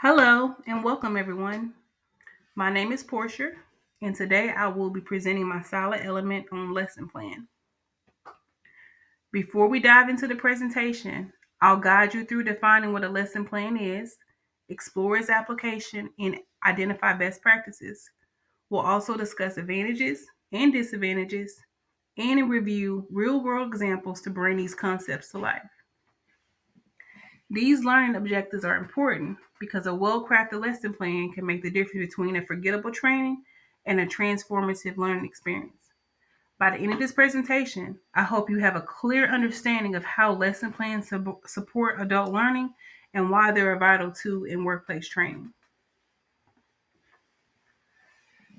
Hello and welcome everyone. My name is Portia and today I will be presenting my solid element on lesson plan. Before we dive into the presentation, I'll guide you through defining what a lesson plan is, explore its application, and identify best practices. We'll also discuss advantages and disadvantages and review real world examples to bring these concepts to life. These learning objectives are important because a well crafted lesson plan can make the difference between a forgettable training and a transformative learning experience. By the end of this presentation, I hope you have a clear understanding of how lesson plans support adult learning and why they're a vital tool in workplace training.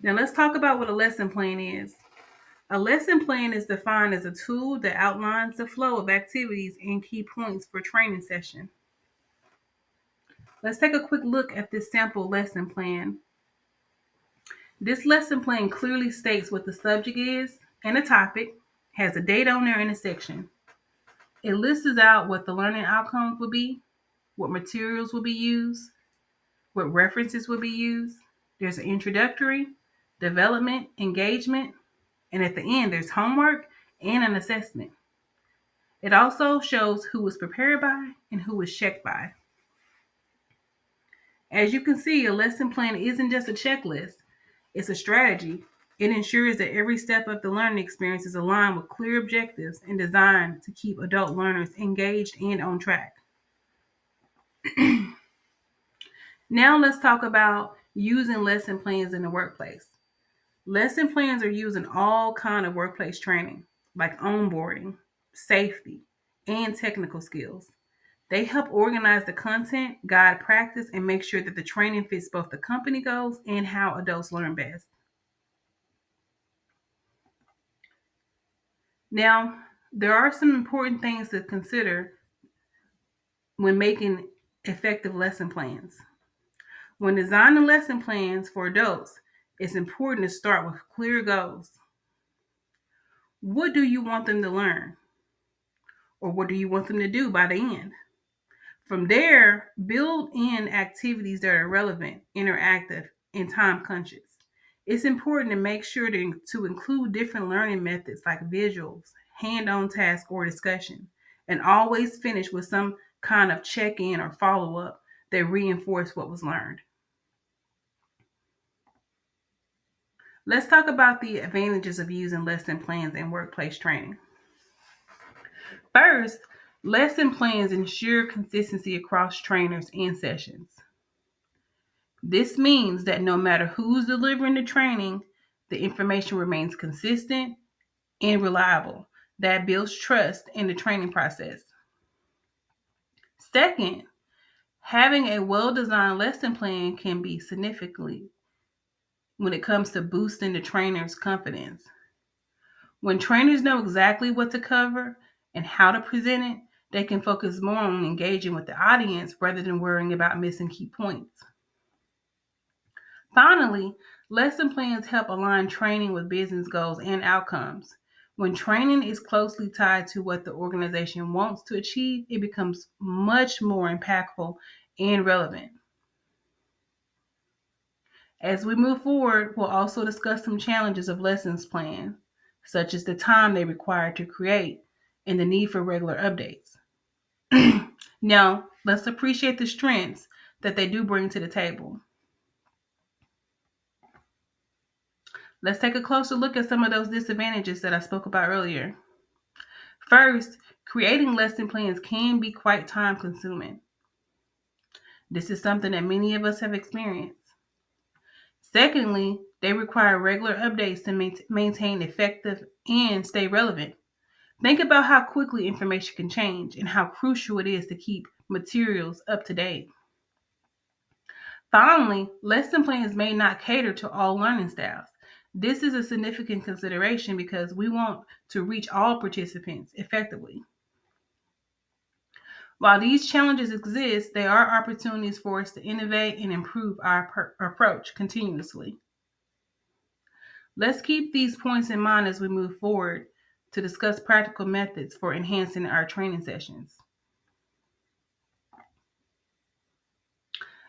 Now, let's talk about what a lesson plan is. A lesson plan is defined as a tool that outlines the flow of activities and key points for training session. Let's take a quick look at this sample lesson plan. This lesson plan clearly states what the subject is and the topic, has a date on there in a section. It lists out what the learning outcomes will be, what materials will be used, what references will be used. There's an introductory, development, engagement, and at the end there's homework and an assessment. It also shows who was prepared by and who was checked by. As you can see, a lesson plan isn't just a checklist, it's a strategy. It ensures that every step of the learning experience is aligned with clear objectives and designed to keep adult learners engaged and on track. Now let's talk about using lesson plans in the workplace. Lesson plans are used in all kind of workplace training, like onboarding, safety, and technical skills. They help organize the content, guide practice, and make sure that the training fits both the company goals and how adults learn best. Now, there are some important things to consider when making effective lesson plans. When designing lesson plans for adults, it's important to start with clear goals. What do you want them to learn? Or what do you want them to do by the end? From there, build in activities that are relevant, interactive, and time conscious. It's important to make sure to include different learning methods like visuals, hand on task, or discussion, and always finish with some kind of check in or follow up that reinforce what was learned. Let's talk about the advantages of using lesson plans in workplace training. First, lesson plans ensure consistency across trainers and sessions. This means that no matter who's delivering the training, the information remains consistent and reliable. That builds trust in the training process. Second, having a well designed lesson plan can be significantly when it comes to boosting the trainer's confidence. When trainers know exactly what to cover and how to present it, they can focus more on engaging with the audience rather than worrying about missing key points. Finally, lesson plans help align training with business goals and outcomes. When training is closely tied to what the organization wants to achieve, it becomes much more impactful and relevant. As we move forward, we'll also discuss some challenges of lessons plan, such as the time they require to create and the need for regular updates. Now, let's appreciate the strengths that they do bring to the table. Let's take a closer look at some of those disadvantages that I spoke about earlier. First, creating lesson plans can be quite time consuming. This is something that many of us have experienced. Secondly, they require regular updates to maintain effective and stay relevant. Think about how quickly information can change and how crucial it is to keep materials up to date. Finally, lesson plans may not cater to all learning styles. This is a significant consideration because we want to reach all participants effectively. While these challenges exist, there are opportunities for us to innovate and improve our approach continuously. Let's keep these points in mind as we move forward to discuss practical methods for enhancing our training sessions.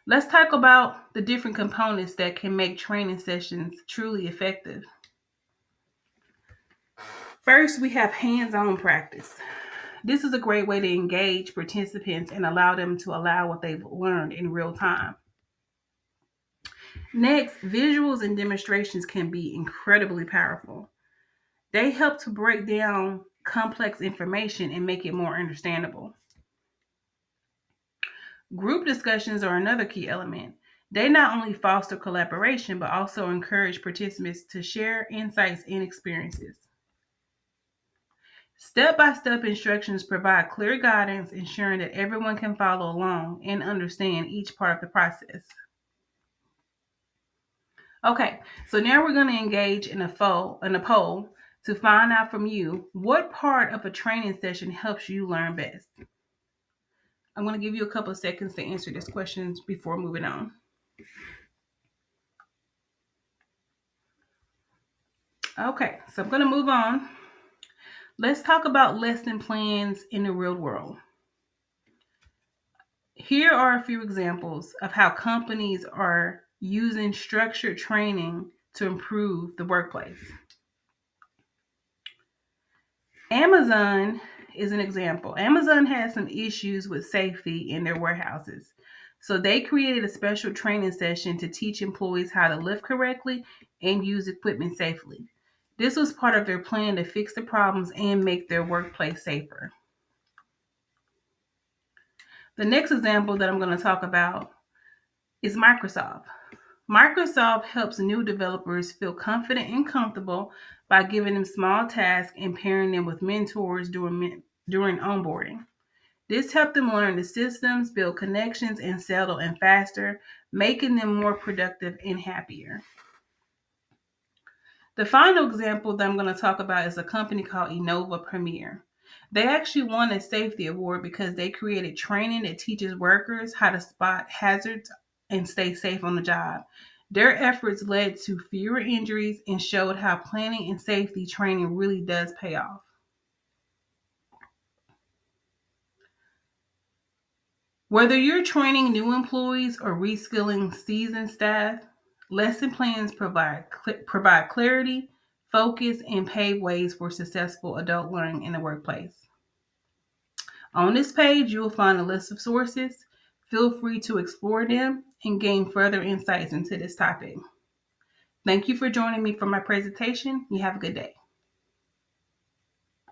Let's talk about the different components that can make training sessions truly effective. First, we have hands on practice. This is a great way to engage participants and allow them to allow what they've learned in real time. Next, visuals and demonstrations can be incredibly powerful. They help to break down complex information and make it more understandable. Group discussions are another key element. They not only foster collaboration, but also encourage participants to share insights and experiences. Step by step instructions provide clear guidance, ensuring that everyone can follow along and understand each part of the process. Okay, so now we're going to engage in a poll to find out from you what part of a training session helps you learn best. I'm going to give you a couple of seconds to answer this question before moving on. Okay, so I'm going to move on. Let's talk about lesson plans in the real world. Here are a few examples of how companies are using structured training to improve the workplace. Amazon is an example. Amazon has some issues with safety in their warehouses. So they created a special training session to teach employees how to lift correctly and use equipment safely. This was part of their plan to fix the problems and make their workplace safer. The next example that I'm going to talk about is Microsoft. Microsoft helps new developers feel confident and comfortable by giving them small tasks and pairing them with mentors during onboarding. This helped them learn the systems, build connections, and settle in faster, making them more productive and happier. The final example that I'm going to talk about is a company called Innova Premier. They actually won a safety award because they created training that teaches workers how to spot hazards and stay safe on the job. Their efforts led to fewer injuries and showed how planning and safety training really does pay off. Whether you're training new employees or reskilling seasoned staff, lesson plans provide clarity, focus, and pave ways for successful adult learning in the workplace. On this page, you will find a list of sources. Feel free to explore them and gain further insights into this topic. Thank you for joining me for my presentation. You have a good day.